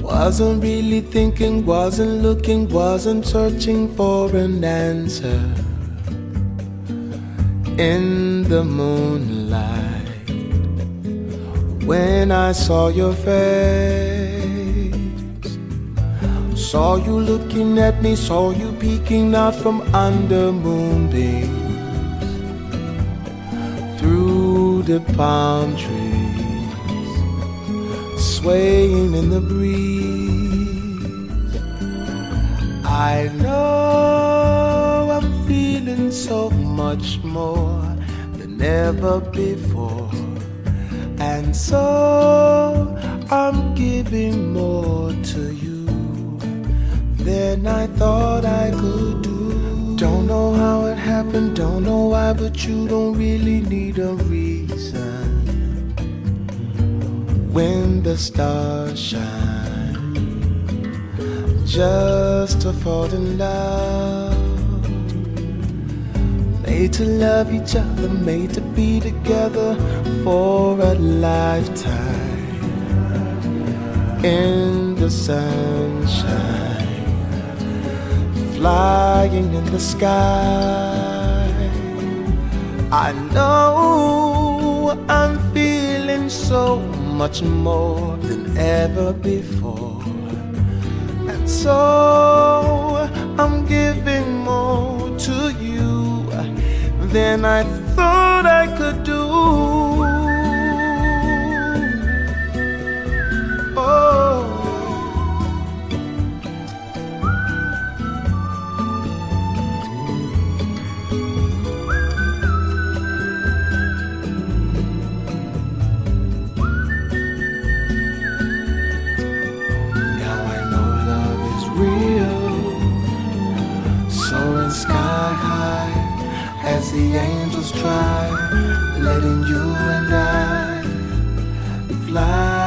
Wasn't really thinking, wasn't looking, wasn't searching for an answer. In the moonlight, when I saw your face, saw you looking at me, saw you peeking out from under moonbeams, through the palm trees, swaying in the breeze. I know I'm feeling so much more than ever before, and so I'm giving more to you than I thought I could do. Don't know how it happened, don't know why, but you don't really need a reason. When the stars shine, just to fall in love. Made to love each other, made to be together for a lifetime. In the sunshine, flying in the sky. I know I'm feeling so much more than ever before, and so I'm giving more to you than I thought I could do. Oh, sky high as the angels try, letting you and I fly.